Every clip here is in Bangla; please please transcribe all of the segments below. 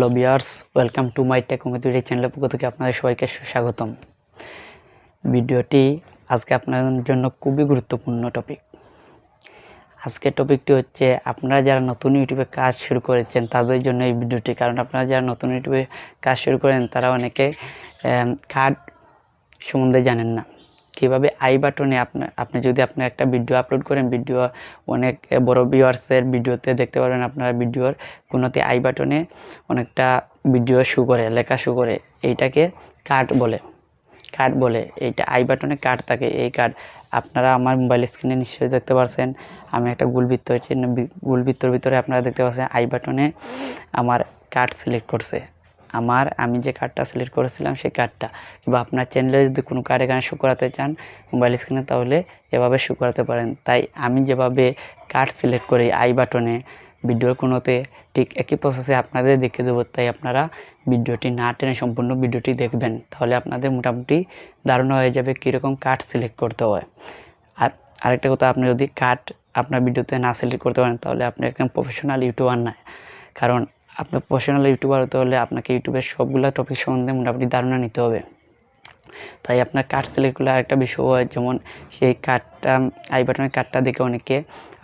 Hello viewers, welcome to my tech Amit চ্যানেলের পক্ষ থেকে আপনাদের সবাইকে স্বাগতম। ভিডিওটি আজকে আপনাদের জন্য খুবই গুরুত্বপূর্ণ টপিক। আজকের টপিকটি হচ্ছে আপনারা যারা নতুন ইউটিউবে কাজ শুরু করেছেন তাদের জন্য এই ভিডিওটি। কারণ আপনারা যারা নতুন ইউটিউবে কাজ শুরু করেন তারা অনেকে কার্ড সম্বন্ধে জানেন না। কীভাবে আই বাটনে আপনি যদি আপনার একটা ভিডিও আপলোড করেন, ভিডিও অনেক বড় ভিউয়ার্সের ভিডিওতে দেখতে পারবেন আপনারা ভিডিওর কোনোতে আই বাটনে অনেকটা ভিডিও শো করে, লেখা শো করে, এইটাকে কার্ড বলে। এইটা আই বাটনে কার্ড থাকে। এই কার্ড আপনারা আমার মোবাইল স্ক্রিনে নিশ্চয়ই দেখতে পাচ্ছেন। আমি একটা গোলবৃত্ত হচ্ছে, গোলবৃত্তর ভিতরে আপনারা দেখতে পাচ্ছেন আই বাটনে আমার কার্ড সিলেক্ট করছে। আমি যে কার্ডটা সিলেক্ট করেছিলাম সেই কার্ডটা, কিংবা আপনার চ্যানেলে যদি কোনো কার্ড এখানে শো করাতে চান মোবাইল স্ক্রিনে, তাহলে এভাবে শো করাতে পারেন। তাই আমি যেভাবে কার্ড সিলেক্ট করি আই বাটনে ভিডিওর কোনোতে, ঠিক একই প্রসেসে আপনাদের দেখিয়ে দেবো। তাই আপনারা ভিডিওটি না টেনে সম্পূর্ণ ভিডিওটি দেখবেন, তাহলে আপনাদের মোটামুটি ধারণা হয়ে যাবে কীরকম কার্ড সিলেক্ট করতে হয়। আর আরেকটা কথা, আপনি যদি কার্ড আপনার ভিডিওতে না সিলেক্ট করতে পারেন তাহলে আপনি একদম প্রফেশনাল ইউটিউবার না। কারণ আপনার প্রফেশনাল ইউটিউবার হতে হলে আপনাকে ইউটিউবের সবগুলো টপিক সম্বন্ধে মোটামুটি ধারণা নিতে হবে। তাই আপনার কার্ড সিলেক্ট করলে আরেকটা বিষয় হয়, যেমন সেই কার্ডটা আই বাটনের কার্ডটা দেখে অনেকে,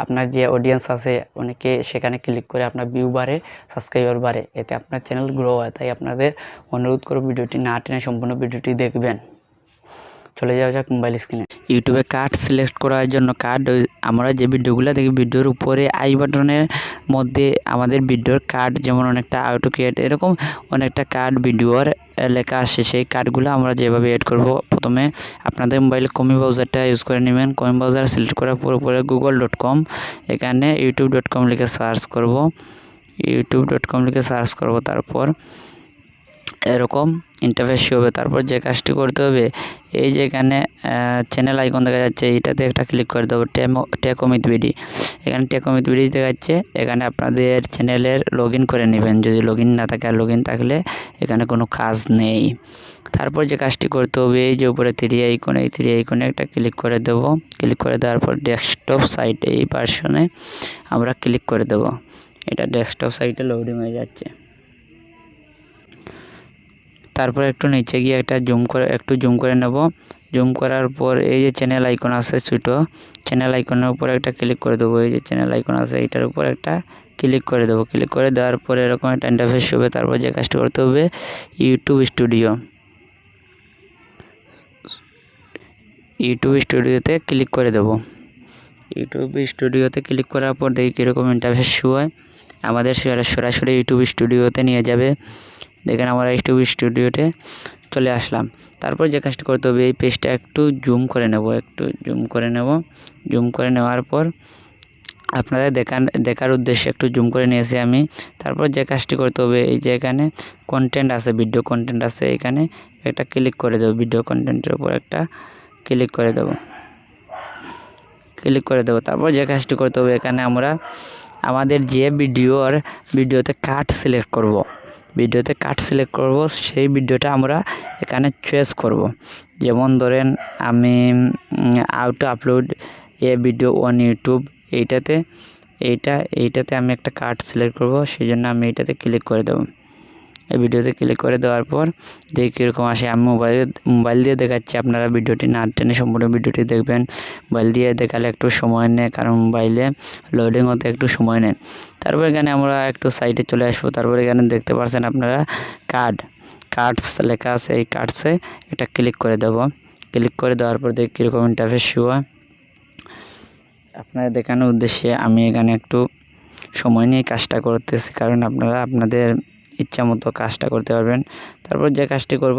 আপনার যে অডিয়েন্স আছে অনেকে সেখানে ক্লিক করে আপনার ভিউ বাড়ে, সাবস্ক্রাইবার বাড়ে, এতে আপনার চ্যানেল গ্রো হয়। তাই আপনাদের অনুরোধ করব ভিডিওটি না টেনে সম্পূর্ণ ভিডিওটি দেখবেন। চলে যাওয়া যাক মোবাইল স্ক্রিনে। ইউটিউবে কার্ড সিলেক্ট করার জন্য আমরা যে ভিডিওগুলো দেখি, ভিডিওর উপরে আই বাটনের মধ্যে আমাদের ভিডিওর কার্ড, যেমন অনেকটা আউটো ক্রিয়েট, এরকম অনেকটা কার্ড ভিডিওর লেখা আসে। সেই কার্ডগুলো আমরা যেভাবে এড করব, প্রথমে আপনাদের মোবাইলে কমি ব্রাউজারটা ইউজ করে নেবেন। কমি ব্রাউজার সিলেক্ট করার পর উপরে google.com, এখানে youtube.com লিখে সার্চ করব। youtube.com লিখে সার্চ করব, তারপর এরকম ইন্টারফেস হবে। তারপর যে কাজটি করতে হবে, এই যে এখানে চ্যানেল আইকন দেখা যাচ্ছে, এইটাতে একটা ক্লিক করে দেবো। টেক অমিত বিডি, এখানে টেক অমিত বিডি দেখা যাচ্ছে। এখানে আপনাদের চ্যানেলের লগ ইন করে নেবেন। যদি লগ ইন না থাকে, আর লগ ইন থাকলে এখানে কোনো কাজ নেই। তারপর যে কাজটি করতে হবে, এই যে উপরে থ্রি আইকন, এই থ্রি আইকনে একটা ক্লিক করে দেবো। ক্লিক করে দেওয়ার পর ডেস্কটপ সাইট, এই ভার্সনে আমরা ক্লিক করে দেবো। এটা ডেস্কটপ সাইটে লোডিং হয়ে যাচ্ছে। তারপর একটু নিচে গিয়ে একটু জুম করে নেব। জুম করার পর এই যে চ্যানেল আইকন আছে ছোটো, চ্যানেল আইকনের উপর একটা ক্লিক করে দেবো। এই যে চ্যানেল আইকন আছে এইটার উপর একটা ক্লিক করে দেবো। ক্লিক করে দেওয়ার পরে এরকম একটা ইন্টারফেস হবে। তারপর যে কাজটি করতে হবে, ইউটিউব স্টুডিওতে ক্লিক করে দেবো। ইউটিউব স্টুডিওতে ক্লিক করার পর দেখি কীরকম ইন্টারফেস হয়। আমাদের সরাসরি ইউটিউব স্টুডিওতে নিয়ে যাবে। দেখেন আমরা ইউটিউব স্টুডিওতে চলে আসলাম। তারপর যে কাজটি করতে হবে, এই পেজটা একটু জুম করে নেব। জুম করে নেওয়ার পর আপনাদের দেখার উদ্দেশ্যে একটু জুম করে নিয়েছি আমি। তারপর যে কাজটি করতে হবে, এই যে এখানে কন্টেন্ট আছে, ভিডিও কন্টেন্ট আছে, এখানে একটা ক্লিক করে দেবো। ভিডিও কন্টেন্টের উপর একটা ক্লিক করে দেবো। তারপর যে কাজটি করতে হবে, এখানে আমরা আমাদের যে ভিডিওতে কাট সিলেক্ট করব, সেই ভিডিওটা আমরা এখানে চয়েস করব। যেমন ধরেন আমি how to upload A video on YouTube, এইটাতে আমি একটা কাট সিলেক্ট করব। সেই জন্য আমি এইটাতে ক্লিক করে দেবো। এই ভিডিওতে ক্লিক করে দেওয়ার পর দেখি কীরকম আসে। আমি মোবাইল দিয়ে দেখাচ্ছি, আপনারা ভিডিওটি না টেনে সম্পূর্ণ ভিডিওটি দেখবেন। মোবাইল দিয়ে দেখালে একটু সময় নেয়, কারণ মোবাইলে লোডিং হতে একটু সময় নেয়। তারপর এখানে আমরা একটু সাইডে চলে আসবো। তারপর এখানে দেখতে পাচ্ছেন আপনারা কার্ডস লেখা আছে, এই কার্ডসে এটা ক্লিক করে দেব। ক্লিক করে দেওয়ার পর দেখি কীরকম ইন্টারফেস হয়। আপনাদের দেখানোর উদ্দেশ্যে আমি এখানে একটু সময় নিয়ে কাজটা করতেছি, কারণ আপনারা আপনাদের ইচ্ছা মতো কাজটা করতে পারবেন। তারপর যে কাজটি করব,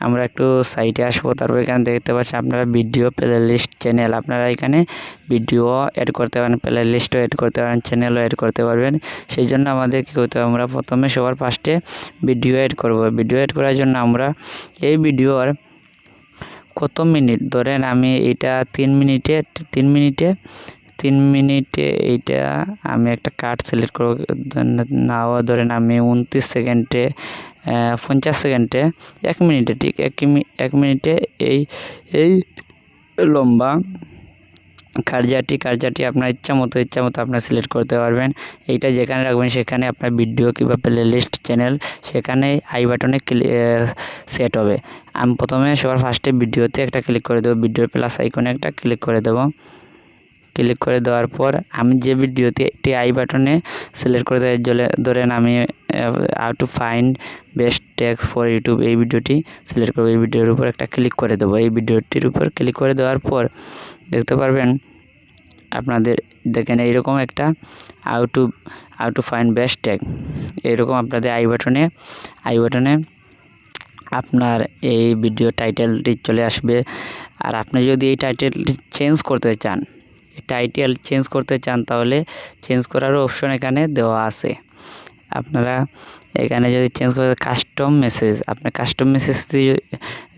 আমরা একটু সাইটে আসবো। তারপর এখানে দেখতে পাচ্ছি আপনারা ভিডিও প্লে লিস্ট চ্যানেল, আপনারা এখানে ভিডিও অ্যাড করতে পারেন, প্লে লিস্টও অ্যাড করতে পারেন, চ্যানেলও অ্যাড করতে পারবেন। সেই জন্য আমাদের কী করতে হবে, আমরা প্রথমে সবার ফার্স্টে ভিডিও অ্যাড করব। ভিডিও অ্যাড করার জন্য আমরা এই ভিডিওর কত মিনিট, ধরেন আমি এটা 3 মিনিটে এইটা আমি একটা কাট সিলেক্ট করব। নাও ধরেন আমি 29 সেকেন্ডে, 50 সেকেন্ডে, 1 মিনিটে, ঠিক 1 মিনিটে এই লম্বা কার্যাটি আপনার ইচ্ছা মতো আপনার সিলেক্ট করতে পারবেন। এইটা যেখানে রাখবেন সেখানে আপনার ভিডিও কিংবা প্লে লিস্ট চ্যানেল সেখানে আই বাটনে সেট হবে। আমি প্রথমে সবার ফার্স্টে ভিডিওতে একটা ক্লিক করে দেবো, ভিডিওর প্লাস আইকনে একটা ক্লিক করে দেবো। ক্লিক করে দেওয়ার পর আমি যে ভিডিওতে একটি আই বাটনে সিলেক্ট করে ধরেন আমি how to find best tags for YouTube এই ভিডিওটি সিলেক্ট করবো। এই ভিডিওর উপর একটা ক্লিক করে দেবো। এই ভিডিওটির উপর ক্লিক করে দেওয়ার পর দেখতে পারবেন আপনাদের দেখেন এইরকম একটা how to find best tag এইরকম আপনাদের আই বাটনে আপনার এই ভিডিও টাইটেলটি চলে আসবে। আর আপনি যদি এই টাইটেলটি চেঞ্জ করতে চান তাহলে চেঞ্জ করারও অপশন এখানে দেওয়া আছে। আপনারা এখানে যদি চেঞ্জ করতে কাস্টম মেসেজ, আপনি কাস্টম মেসেজ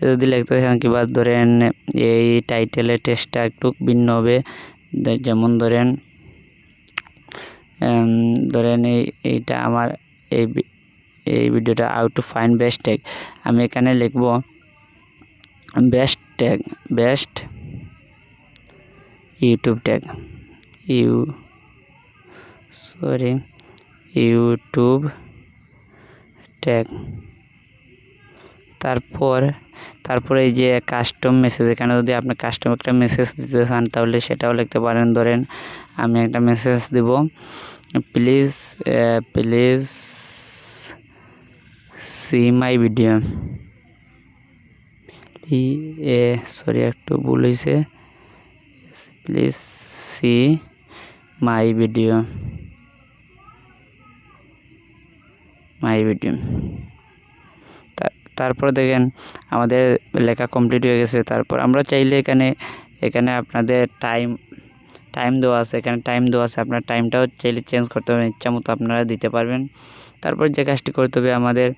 যদি লিখতে চান কিংবা ধরেন এই টাইটেলের টেক্সটটা একটু ভিন্ন হবে, যেমন ধরেন এইটা আমার এই ভিডিওটা how to find best tag, আমি এখানে লিখব best YouTube tag YouTube tag. তারপরে এই যে কাস্টম মেসেজ, এখানে যদি আপনি কাস্টম একটা মেসেজ দিতে চান তাহলে সেটাও লিখতে পারেন। ধরেন আমি একটা মেসেজ দেব, please see my video, sorry একটু ভুল হয়েছে, প্লিজ সি মাই ভিডিও তারপর দেখেন আমাদের লেখা কমপ্লিট হয়ে গেছে। তারপর আমরা চাইলে এখানে আপনাদের টাইম দেওয়া আছে, আপনার টাইমটাও চাইলে চেঞ্জ করতে পারবেন, ইচ্ছা মতো আপনারা দিতে পারবেন। তারপর যে কাজটি করতে হবে আমাদের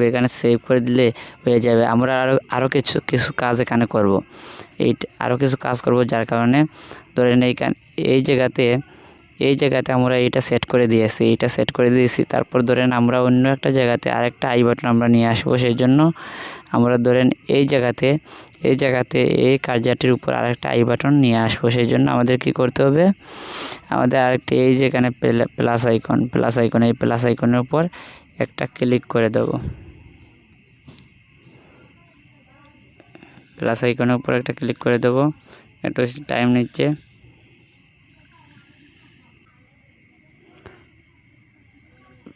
এখানে সেভ করে দিলে হয়ে যাবে। আমরা আরও কিছু কাজ এখানে করব, যার কারণে ধরেন এই জায়গাতে আমরা এটা সেট করে দিয়েছি। তারপর ধরেন আমরা অন্য একটা জায়গাতে আরেকটা আই বাটন আমরা নিয়ে আসবো। সেই জন্য আমরা ধরেন এই জায়গাতে এই কার্যাটির উপর আরেকটা আই বাটন নিয়ে আসবো। সেই জন্য আমাদের কি করতে হবে, আমাদের আরেকটা এই যেখানে প্লাস আইকন এই প্লাস আইকনের উপর একটা ক্লিক করে দেব। প্লাস আইকনের উপর একটা ক্লিক করে দেব, একটু টাইম নিচ্ছে।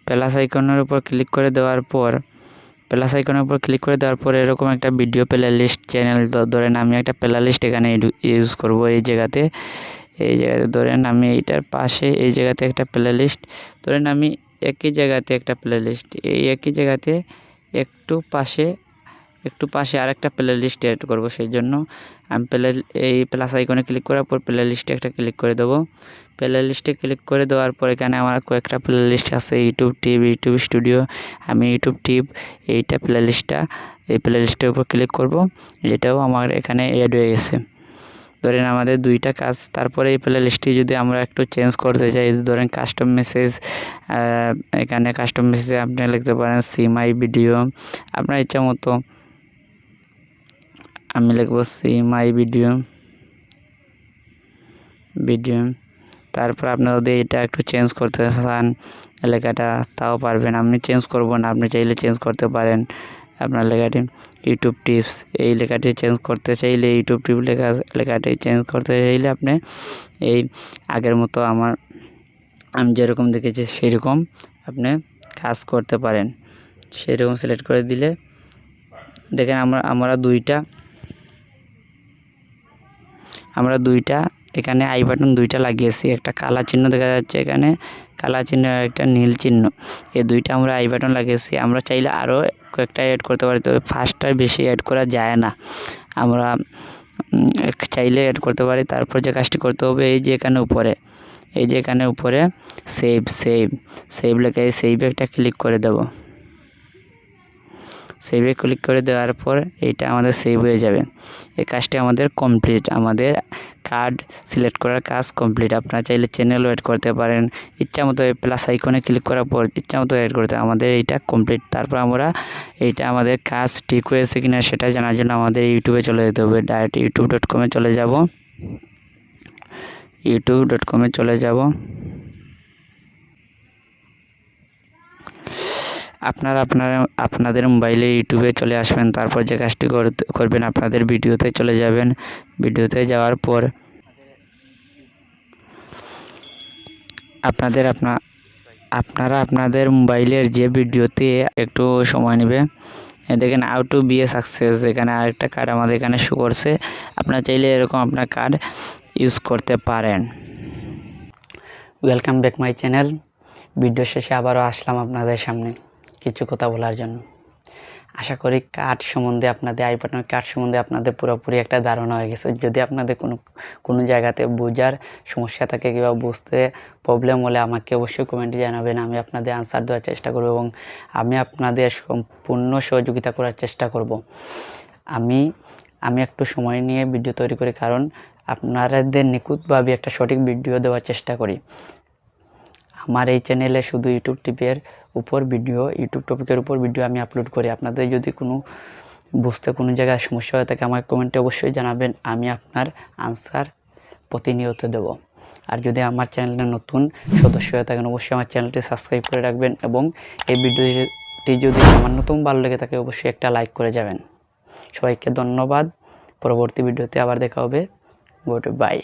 প্লাস আইকনের উপর ক্লিক করে দেওয়ার পর এরকম একটা ভিডিও প্লে লিস্ট চ্যানেল, ধরেন আমি একটা প্লে লিস্ট এখানে ইউজ করব। এই জায়গাতে ধরেন আমি এইটার পাশে এই জায়গাতে একটা প্লে লিস্ট, ধরেন আমি একই জায়গাতে একটা প্লে লিস্ট, এই একই জায়গাতে একটু পাশে আরেকটা প্লে লিস্ট এড করব। সেই জন্য আমি এই প্লাস আইকনে ক্লিক করার পর প্লে লিস্টে একটা ক্লিক করে দেবো। প্লে লিস্টে ক্লিক করে দেওয়ার পর এখানে আমার কয়েকটা প্লে লিস্ট আছে, ইউটিউব টিপ, ইউটিউব স্টুডিও। আমি ইউটিউব টিপ এই প্লে লিস্টের উপর ক্লিক করব। এটাও আমার এখানে অ্যাড হয়ে গেছে। ধরেন আমাদের দুইটা কাজ। তারপরে এই প্লে লিস্টটি যদি আমরা একটু চেঞ্জ করতে চাই, ধরেন কাস্টম মেসেজ, এখানে কাস্টম মেসেজে আপনি লিখতে পারেন সি মাই ভিডিও, আপনার ইচ্ছা মতো। আমি লিখব সি মাই ভিডিও। তারপর আপনি যদি এটা একটু চেঞ্জ করতে চান লেখাটা তাও পারবেন, আমি চেঞ্জ করব না, আপনি চাইলে চেঞ্জ করতে পারেন। আপনার লেখাটি ইউটিউব টিপস, এই লেখাটি চেঞ্জ করতে চাইলে ইউটিউব টিপ লেখাটি চেঞ্জ করতে চাইলে আপনি এই আগের মতো আমি যেরকম দেখেছি সেরকম আপনি কাজ করতে পারেন। সেরকম সিলেক্ট করে দিলে দেখেন আমরা দুইটা এখানে আই বাটন দুইটা লাগিয়েছি, একটা কালা চিহ্ন দেখা যাচ্ছে এখানে, কালা চিহ্ন আর একটা নীল চিহ্ন, এই দুইটা আমরা আই বাটন লাগিয়েছি। আমরা চাইলে আরও কয়েকটা অ্যাড করতে পারি, তবে ফার্স্টটার বেশি অ্যাড করা যায় না, আমরা চাইলে অ্যাড করতে পারি। তারপর যে কাজটি করতে হবে এই যে এখানে উপরে সেভ লেখা, এই সেভে একটা ক্লিক করে দেব। সেভে ক্লিক করে দেওয়ার পর এইটা আমাদের সেভ হয়ে যাবে। এই কাজটি আমাদের কমপ্লিট, আমাদের কার্ড সিলেক্ট করার কাজ কমপ্লিট। আপনারা চাইলে চ্যানেল এড করতে পারেন, ইচ্ছা মতো প্লাস আইকনে ক্লিক করার পর ইচ্ছা মতো এড করতে। আমাদের এইটা কমপ্লিট। তারপর আমরা এইটা আমাদের কাজ ঠিক হয়েছে কিনা সেটা জানার জন্য আমাদের ইউটিউবে চলে যেতে হবে। ডাইরেক্ট youtube.com-এ চলে যাব। youtube.com-এ চলে যাব। আপনাদের মোবাইলে ইউটিউবে চলে আসবেন। তারপর যে কাজটি করবেন, আপনাদের ভিডিওতে চলে যাবেন। ভিডিওতে যাওয়ার পর আপনারা আপনাদের মোবাইলের যে ভিডিওতে একটু সময় নেবে, দেখেন how to be a success, এখানে আরেকটা কার্ড আমাদের এখানে শো করছে। আপনারা চাইলে এরকম আপনার কার্ড ইউজ করতে পারেন। Welcome back my channel. Video শেষে আবারও আসলাম আপনাদের সামনে কিছু কথা বলার জন্য। আশা করি কার্ড সম্বন্ধে আপনাদের আই বাটনের কার্ড সম্বন্ধে আপনাদের পুরোপুরি একটা ধারণা হয়ে গেছে। যদি আপনাদের কোনো জায়গাতে বোঝার সমস্যা থাকে কিংবা বুঝতে প্রবলেম হলে আমাকে অবশ্যই কমেন্টে জানাবেন। আমি আপনাদের আনসার দেওয়ার চেষ্টা করব এবং আমি আপনাদের সম্পূর্ণ সহযোগিতা করার চেষ্টা করব। আমি একটু সময় নিয়ে ভিডিও তৈরি করি, কারণ আপনাদের নিখুঁতভাবে একটা সঠিক ভিডিও দেওয়ার চেষ্টা করি। আমার এই চ্যানেলে শুধু ইউটিউব টপিকের উপর ভিডিও আমি আপলোড করি। আপনাদের যদি বুঝতে কোনো জায়গায় সমস্যা হয়ে থাকে আমার কমেন্টে অবশ্যই জানাবেন, আমি আপনার আনসার প্রতিনিয়ত দেব। আর যদি আমার চ্যানেলে নতুন সদস্য হয়ে থাকেন অবশ্যই আমার চ্যানেলটি সাবস্ক্রাইব করে রাখবেন এবং এই ভিডিওটি যদি আমার নতুন ভালো লেগে থাকে অবশ্যই একটা লাইক করে যাবেন। সবাইকে ধন্যবাদ। পরবর্তী ভিডিওতে আবার দেখা হবে। Good bye.